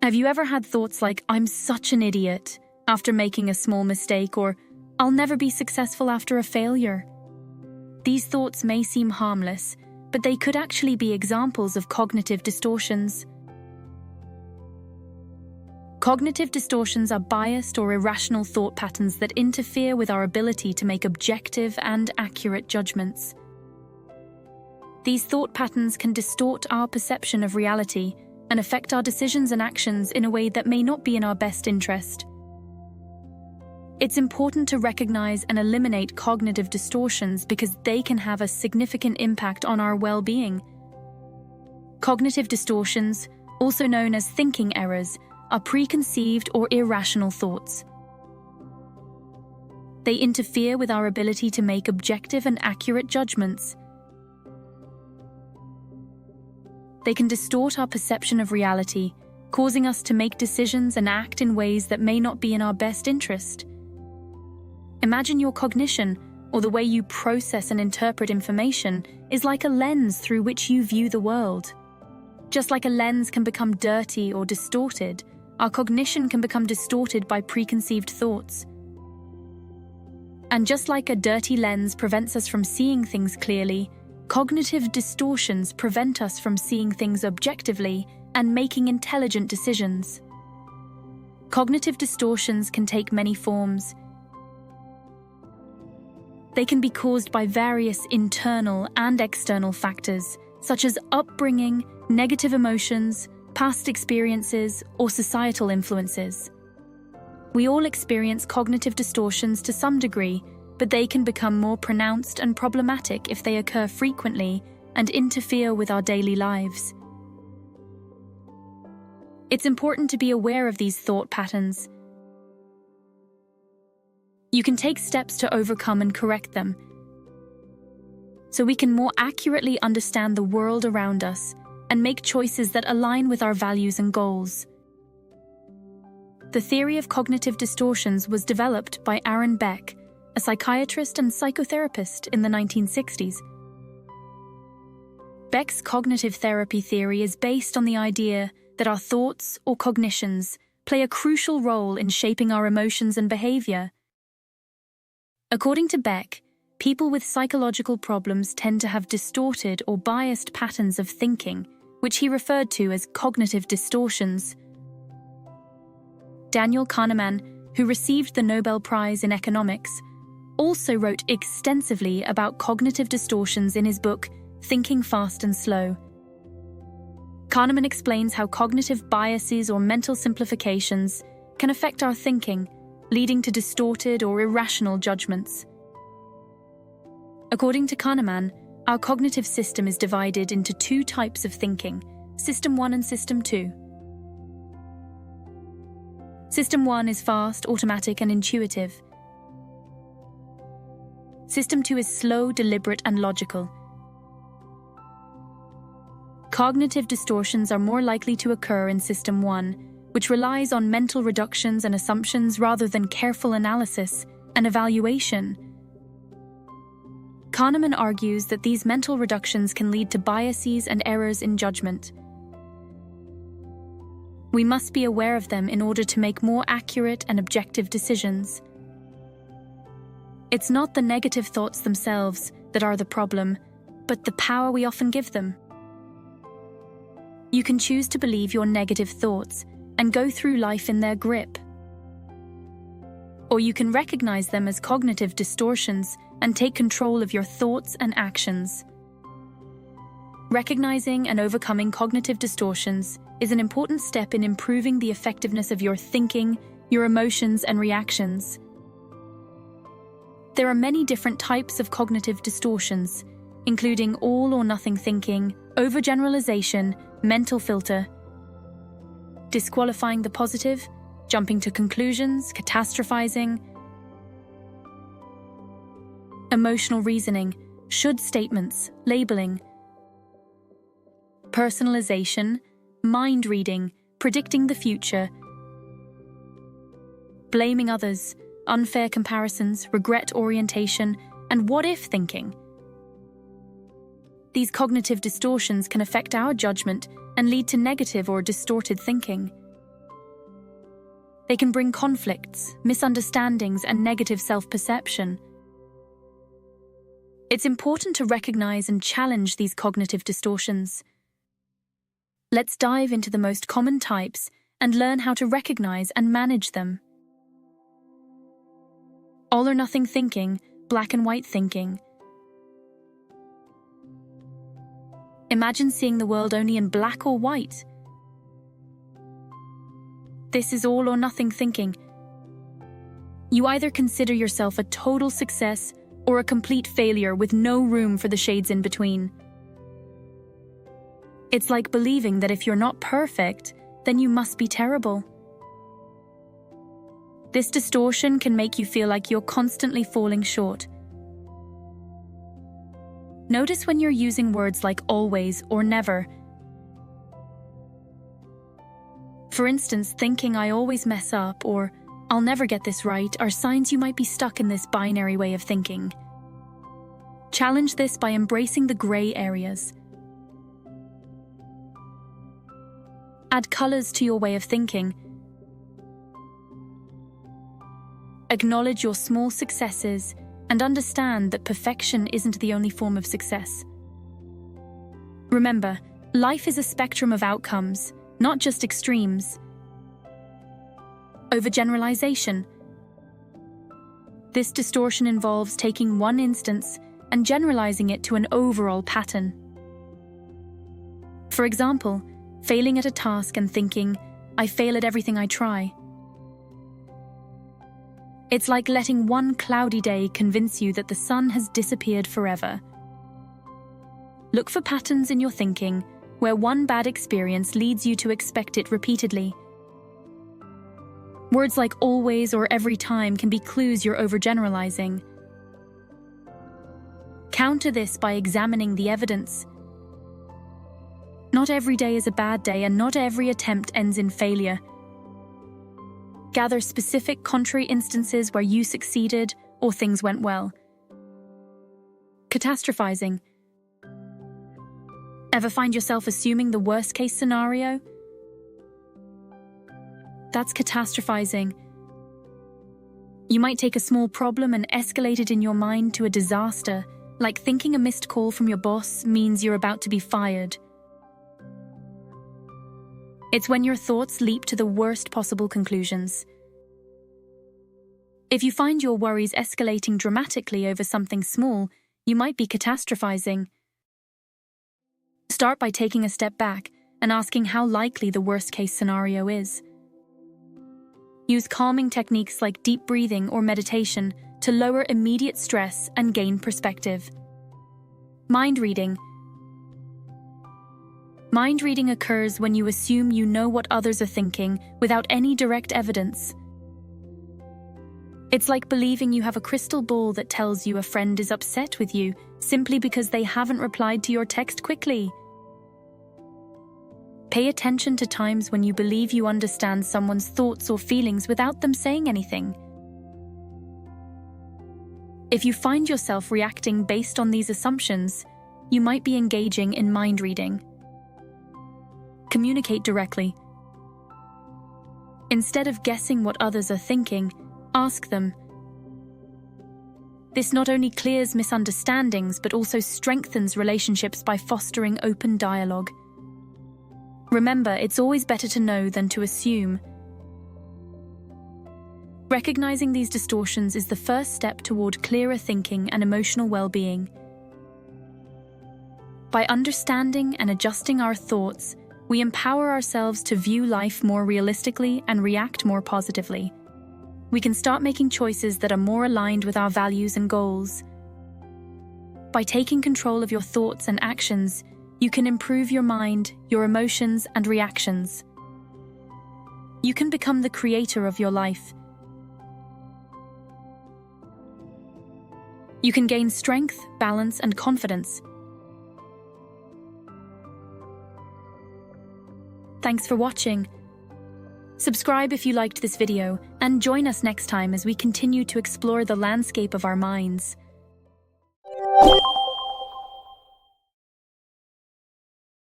Have you ever had thoughts like, "I'm such an idiot," after making a small mistake, or "I'll never be successful after a failure"? These thoughts may seem harmless, but they could actually be examples of cognitive distortions. Cognitive distortions are biased or irrational thought patterns that interfere with our ability to make objective and accurate judgments. These thought patterns can distort our perception of reality and affect our decisions and actions in a way that may not be in our best interest. It's important to recognize and eliminate cognitive distortions because they can have a significant impact on our well-being. Cognitive distortions, also known as thinking errors, are preconceived or irrational thoughts. They interfere with our ability to make objective and accurate judgments. They can distort our perception of reality, causing us to make decisions and act in ways that may not be in our best interest. Imagine your cognition, or the way you process and interpret information, is like a lens through which you view the world. Just like a lens can become dirty or distorted, our cognition can become distorted by preconceived thoughts. And just like a dirty lens prevents us from seeing things clearly, cognitive distortions prevent us from seeing things objectively and making intelligent decisions. Cognitive distortions can take many forms. They can be caused by various internal and external factors, such as upbringing, negative emotions, past experiences, or societal influences. We all experience cognitive distortions to some degree, but they can become more pronounced and problematic if they occur frequently and interfere with our daily lives. It's important to be aware of these thought patterns. You can take steps to overcome and correct them, so we can more accurately understand the world around us and make choices that align with our values and goals. The theory of cognitive distortions was developed by Aaron Beck, a psychiatrist and psychotherapist in the 1960s. Beck's cognitive therapy theory is based on the idea that our thoughts or cognitions play a crucial role in shaping our emotions and behavior. According to Beck, people with psychological problems tend to have distorted or biased patterns of thinking, which he referred to as cognitive distortions. Daniel Kahneman, who received the Nobel Prize in Economics, also wrote extensively about cognitive distortions in his book, Thinking Fast and Slow. Kahneman explains how cognitive biases or mental simplifications can affect our thinking, leading to distorted or irrational judgments. According to Kahneman, our cognitive system is divided into two types of thinking, System 1 and System 2. System 1 is fast, automatic, and intuitive. System 2 is slow, deliberate, and logical. Cognitive distortions are more likely to occur in System 1, which relies on mental reductions and assumptions rather than careful analysis and evaluation. Kahneman argues that these mental reductions can lead to biases and errors in judgment. We must be aware of them in order to make more accurate and objective decisions. It's not the negative thoughts themselves that are the problem, but the power we often give them. You can choose to believe your negative thoughts and go through life in their grip. Or you can recognize them as cognitive distortions and take control of your thoughts and actions. Recognizing and overcoming cognitive distortions is an important step in improving the effectiveness of your thinking, your emotions, and reactions. There are many different types of cognitive distortions, including all or nothing thinking, overgeneralization, mental filter, disqualifying the positive, jumping to conclusions, catastrophizing, emotional reasoning, should statements, labeling, personalization, mind reading, predicting the future, blaming others, unfair comparisons, regret orientation, and what-if thinking. these cognitive distortions can affect our judgment and lead to negative or distorted thinking. They can bring conflicts, misunderstandings, and negative self-perception. It's important to recognize and challenge these cognitive distortions. Let's dive into the most common types and learn how to recognize and manage them. All or nothing thinking, black and white thinking. Imagine seeing the world only in black or white. This is all or nothing thinking. You either consider yourself a total success or a complete failure with no room for the shades in between. It's like believing that if you're not perfect, then you must be terrible. This distortion can make you feel like you're constantly falling short. Notice when you're using words like always or never. For instance, thinking "I always mess up" or "I'll never get this right" are signs you might be stuck in this binary way of thinking. Challenge this by embracing the gray areas. Add colors to your way of thinking. Acknowledge your small successes and understand that perfection isn't the only form of success. Remember, life is a spectrum of outcomes, not just extremes. Overgeneralization. This distortion involves taking one instance and generalizing it to an overall pattern. For example, failing at a task and thinking, "I fail at everything I try." It's like letting one cloudy day convince you that the sun has disappeared forever. Look for patterns in your thinking where one bad experience leads you to expect it repeatedly. Words like always or every time can be clues you're overgeneralizing. Counter this by examining the evidence. Not every day is a bad day, and not every attempt ends in failure. Gather specific contrary instances where you succeeded or things went well. Catastrophizing. Ever find yourself assuming the worst-case scenario? That's catastrophizing. You might take a small problem and escalate it in your mind to a disaster, like thinking a missed call from your boss means you're about to be fired. It's when your thoughts leap to the worst possible conclusions. If you find your worries escalating dramatically over something small, you might be catastrophizing. Start by taking a step back and asking how likely the worst-case scenario is. Use calming techniques like deep breathing or meditation to lower immediate stress and gain perspective. Mind reading. Mind reading occurs when you assume you know what others are thinking without any direct evidence. It's like believing you have a crystal ball that tells you a friend is upset with you simply because they haven't replied to your text quickly. Pay attention to times when you believe you understand someone's thoughts or feelings without them saying anything. If you find yourself reacting based on these assumptions, you might be engaging in mind reading. Communicate directly. Instead of guessing what others are thinking, ask them. This not only clears misunderstandings but also strengthens relationships by fostering open dialogue. Remember, it's always better to know than to assume. Recognizing these distortions is the first step toward clearer thinking and emotional well-being. By understanding and adjusting our thoughts, we empower ourselves to view life more realistically and react more positively. We can start making choices that are more aligned with our values and goals. By taking control of your thoughts and actions, you can improve your mind, your emotions, and reactions. You can become the creator of your life. You can gain strength, balance, and confidence. Thanks for watching. Subscribe if you liked this video, and join us next time as we continue to explore the landscape of our minds.